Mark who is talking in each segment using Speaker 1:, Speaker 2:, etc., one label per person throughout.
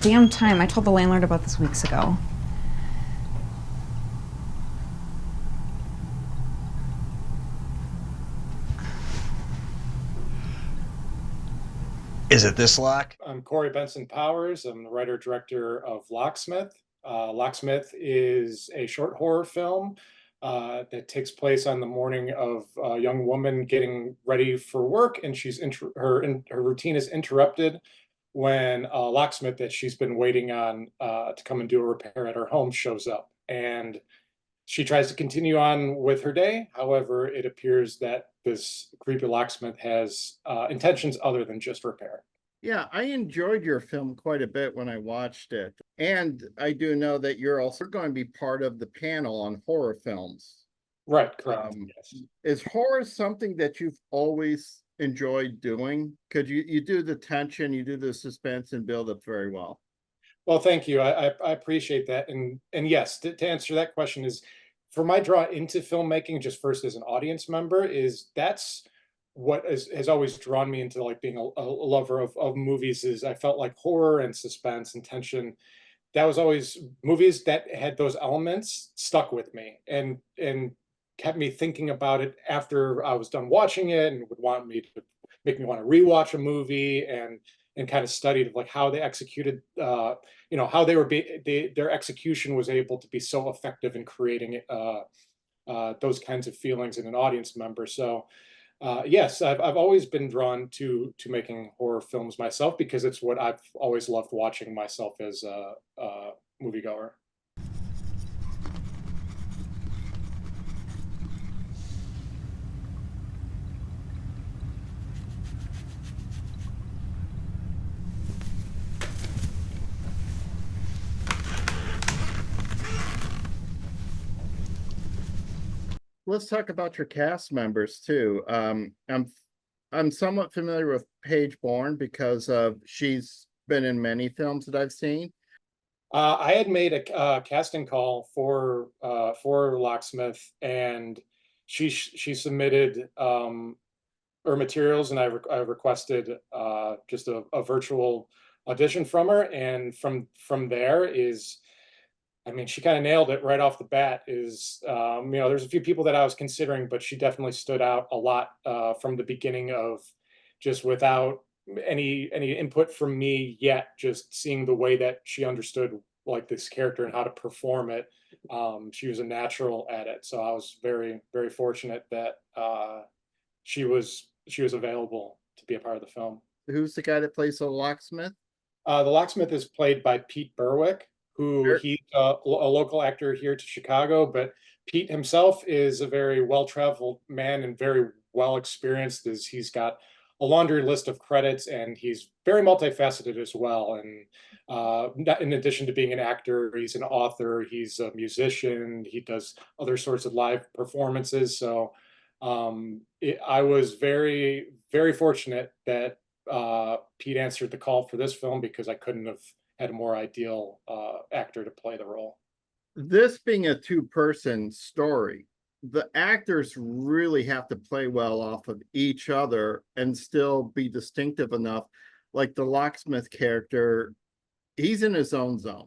Speaker 1: damn time. I told the landlord about this weeks ago.
Speaker 2: Is it this lock?
Speaker 3: I'm Corey Benson Powers. I'm the writer director of Locksmith. Locksmith is a short horror film that takes place on the morning of a young woman getting ready for work, and her routine is interrupted when a locksmith that she's been waiting on to come and do a repair at her home shows up. And she tries to continue on with her day. However, it appears that this creepy locksmith has intentions other than just repair.
Speaker 4: Yeah, I enjoyed your film quite a bit when I watched it. And I do know that you're also going to be part of the panel on horror films.
Speaker 3: Right, correct. Yes.
Speaker 4: Is horror something that you've always enjoyed doing? Because you do the tension, you do the suspense and build up very well.
Speaker 3: Well, thank you. I appreciate that. And yes, to answer that question is for my draw into filmmaking, just first as an audience member, is that's what has always drawn me into like being a lover of movies. Is I felt like horror and suspense and tension, that was always movies that had those elements stuck with me and kept me thinking about it after I was done watching it, and would want me to make me want to rewatch a movie and kind of studied like how they executed how their execution was able to be so effective in creating those kinds of feelings in an audience member. So yes, I've always been drawn to making horror films myself because it's what I've always loved watching myself as a moviegoer.
Speaker 4: Let's talk about your cast members too. I'm somewhat familiar with Paige Bourne because she's been in many films that I've seen.
Speaker 3: I had made a casting call for Locksmith, and she submitted her materials, and I requested just a virtual audition from her, and from there is, I mean, she kind of nailed it right off the bat. There's a few people that I was considering, but she definitely stood out a lot from the beginning of just without any input from me yet, just seeing the way that she understood like this character and how to perform it. She was a natural at it, so I was very very fortunate that she was available to be a part of the film.
Speaker 4: Who's the guy that plays the locksmith?
Speaker 3: The locksmith is played by Pete Berwick, who
Speaker 4: Sure.
Speaker 3: he's a local actor here to Chicago, but Pete himself is a very well-traveled man and very well experienced, as he's got a laundry list of credits, and he's very multifaceted as well. And in addition to being an actor, he's an author, he's a musician, he does other sorts of live performances. So I was very, very fortunate that Pete answered the call for this film because I couldn't have had a more ideal actor to play the role.
Speaker 4: This being a two-person story, the actors really have to play well off of each other and still be distinctive enough. Like the locksmith character, he's in his own zone.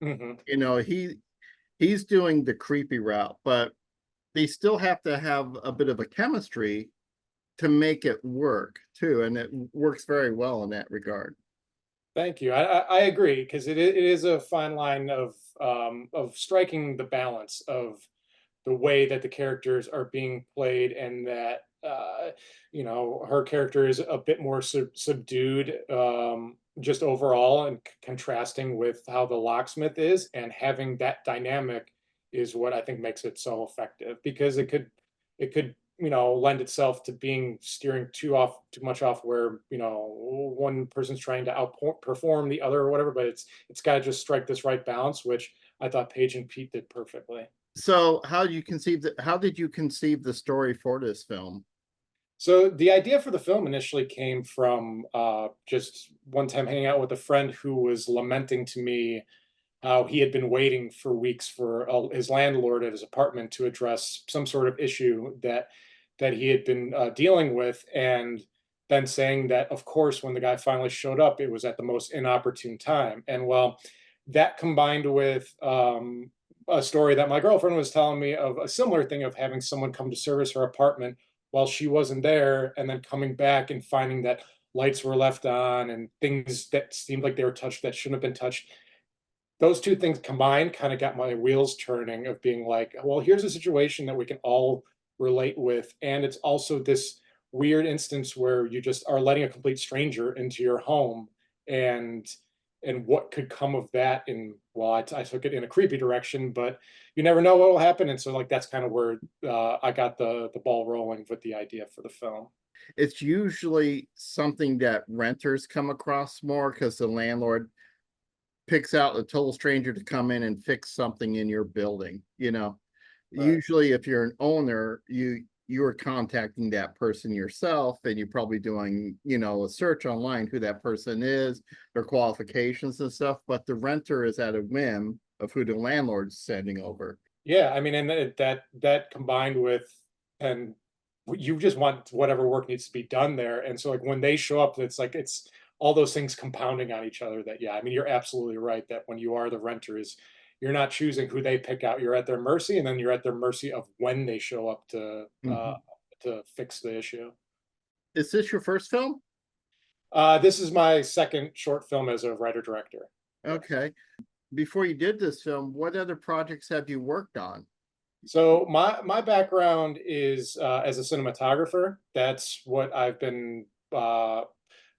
Speaker 3: Mm-hmm.
Speaker 4: You know, he's doing the creepy route, but they still have to have a bit of a chemistry to make it work too, and it works very well in that regard.
Speaker 3: Thank you. I agree because it is a fine line of striking the balance of the way that the characters are being played, and that her character is a bit more subdued, just overall, and contrasting with how the locksmith is, and having that dynamic is what I think makes it so effective, because it could lend itself to being steering too much off where one person's trying to outperform the other or whatever, but it's got to just strike this right balance, which I thought Paige and Pete did perfectly.
Speaker 4: So how did you conceive the story for this film?
Speaker 3: So the idea for the film initially came from just one time hanging out with a friend who was lamenting to me how he had been waiting for weeks for his landlord at his apartment to address some sort of issue that he had been dealing with. And then saying that, of course, when the guy finally showed up, it was at the most inopportune time. And well, that combined with a story that my girlfriend was telling me of a similar thing of having someone come to service her apartment while she wasn't there, and then coming back and finding that lights were left on and things that seemed like they were touched that shouldn't have been touched. Those two things combined kind of got my wheels turning of being like, well, here's a situation that we can all relate with. And it's also this weird instance where you just are letting a complete stranger into your home, and what could come of that. And well, I took it in a creepy direction, but you never know what will happen. And so like that's kind of where I got the ball rolling with the idea for the film.
Speaker 4: It's usually something that renters come across more because the landlord picks out a total stranger to come in and fix something in your building, you know.
Speaker 3: Right.
Speaker 4: Usually if you're an owner, you're contacting that person yourself, and you're probably doing, you know, a search online who that person is, their qualifications and stuff, but the renter is at a whim of who the landlord's sending over.
Speaker 3: Yeah, I mean, and that combined with, and you just want whatever work needs to be done there. And so like when they show up, it's like it's all those things compounding on each other. That, yeah, I mean, you're absolutely right that when you are the renters, you're not choosing who they pick out. You're at their mercy, and then you're at their mercy of when they show up to fix the issue.
Speaker 4: Is this your first film?
Speaker 3: This is my second short film as a writer director.
Speaker 4: Okay. Before you did this film, what other projects have you worked on?
Speaker 3: So my background is as a cinematographer. That's what I've been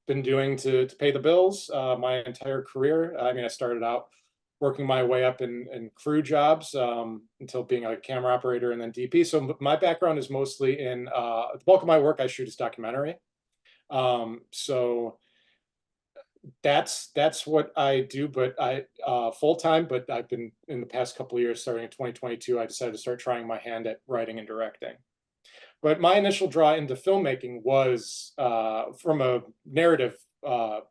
Speaker 3: doing to pay the bills my entire career. I mean, I started out working my way up in crew jobs until being a camera operator and then DP. So my background is mostly in the bulk of my work I shoot is documentary. So that's what I do, but I full time. But I've been in the past couple of years, starting in 2022, I decided to start trying my hand at writing and directing. But my initial draw into filmmaking was from a narrative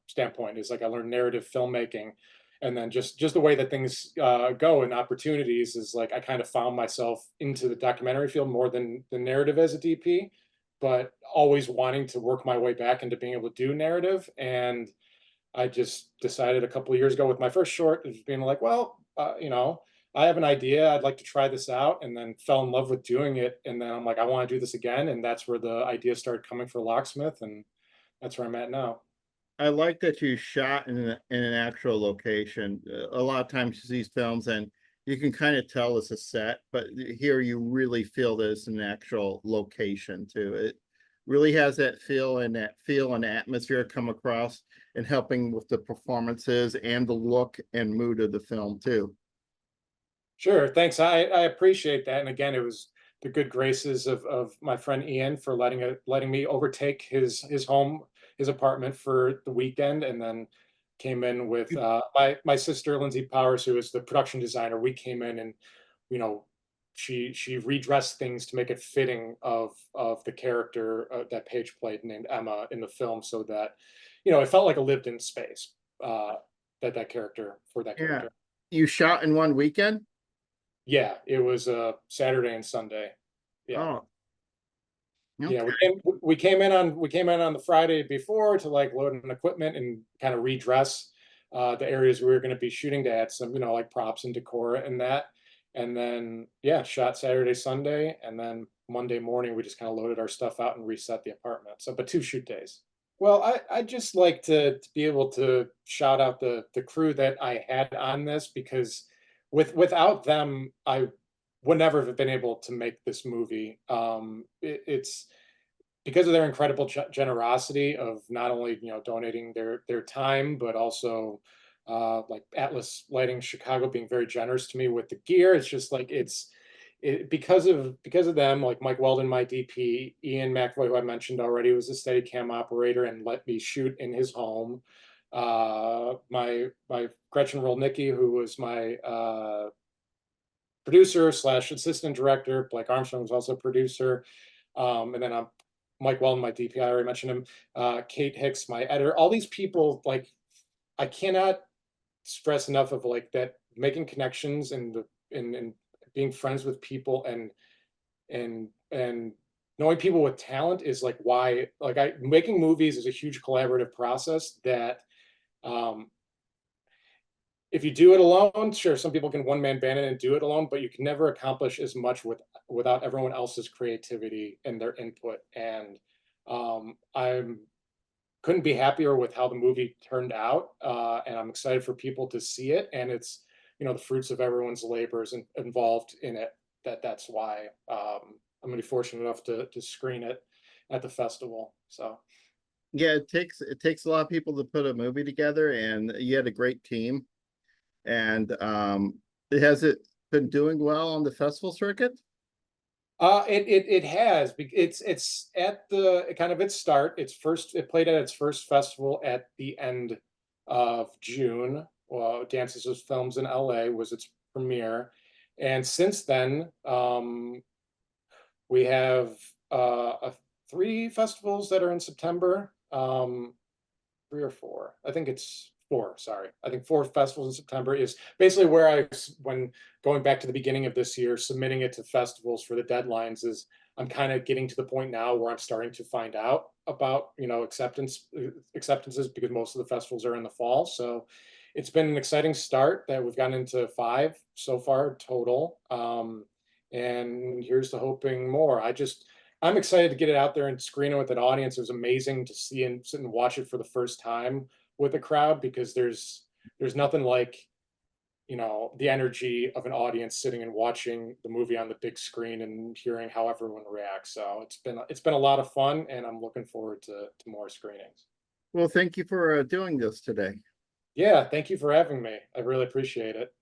Speaker 3: standpoint. Is like I learned narrative filmmaking, and then just the way that things go and opportunities is like I kind of found myself into the documentary field more than the narrative as a DP, but always wanting to work my way back into being able to do narrative. And I just decided a couple of years ago with my first short, just being like, well, you know, I have an idea. I'd like to try this out, and then fell in love with doing it. And then I'm like, I want to do this again. And that's where the idea started coming for Locksmith. And that's where I'm at now.
Speaker 4: I like that you shot in an actual location. A lot of times you see these films and you can kind of tell it's a set, but here you really feel that it's an actual location too. It really has that feel and atmosphere come across, and helping with the performances and the look and mood of the film too.
Speaker 3: Sure. Thanks. I appreciate that. And again, it was the good graces of my friend Ian for letting me overtake his home, his apartment for the weekend, and then came in with my sister Lindsay Powers, who is the production designer. We came in and, you know, she redressed things to make it fitting of the character that Paige played named Emma in the film, so that, you know, it felt like a lived in space that character for that
Speaker 4: Yeah.
Speaker 3: character.
Speaker 4: You shot in one weekend?
Speaker 3: Yeah, it was Saturday and Sunday. Yeah.
Speaker 4: Oh,
Speaker 3: Yeah,
Speaker 4: okay.
Speaker 3: we came in on the Friday before to like load in equipment and kind of redress the areas we were going to be shooting, to add some, you know, like props and decor and that. And then yeah, shot Saturday, Sunday, and then Monday morning we just kind of loaded our stuff out and reset the apartment. So, but 2 shoot days. Well, I just like to be able to shout out the crew that I had on this, because without them, I would never have been able to make this movie. It's because of their incredible generosity of not only, you know, donating their time, but also like Atlas Lighting Chicago being very generous to me with the gear. It's just like because of them, like Mike Weldon, my DP, Ian McAvoy, who I mentioned already, was a steady cam operator and let me shoot in his home. My Gretchen Rolnicki, who was my producer slash assistant director. Blake Armstrong was also a producer. And then I'm Mike Weldon, my DP, I already mentioned him. Kate Hicks, my editor. All these people, like, I cannot stress enough of like that making connections and being friends with people and knowing people with talent is like why, like making movies is a huge collaborative process that, um, if you do it alone, sure, some people can one man band it and do it alone, but you can never accomplish as much without everyone else's creativity and their input. And I'm couldn't be happier with how the movie turned out, and I'm excited for people to see it. And it's, the fruits of everyone's labors involved in it. That's why I'm going to be fortunate enough to screen it at the festival. So
Speaker 4: Yeah, it takes a lot of people to put a movie together, and you had a great team. And has it been doing well on the festival circuit?
Speaker 3: it has. It's at the kind of its start. It played at its first festival at the end of June. Well, Dances with Films in LA was its premiere, and since then, we have three festivals that are in September. Three or four. I think it's four. Sorry, I think four festivals in September is basically where when going back to the beginning of this year, submitting it to festivals for the deadlines is. I'm kind of getting to the point now where I'm starting to find out about acceptances because most of the festivals are in the fall. So it's been an exciting start that we've gotten into five so far total. And here's to hoping more. I'm excited to get it out there and screen it with an audience. It was amazing to see and sit and watch it for the first time with a crowd because there's nothing like, the energy of an audience sitting and watching the movie on the big screen and hearing how everyone reacts. So it's been a lot of fun, and I'm looking forward to more screenings.
Speaker 4: Well, thank you for doing this today.
Speaker 3: Yeah, thank you for having me. I really appreciate it.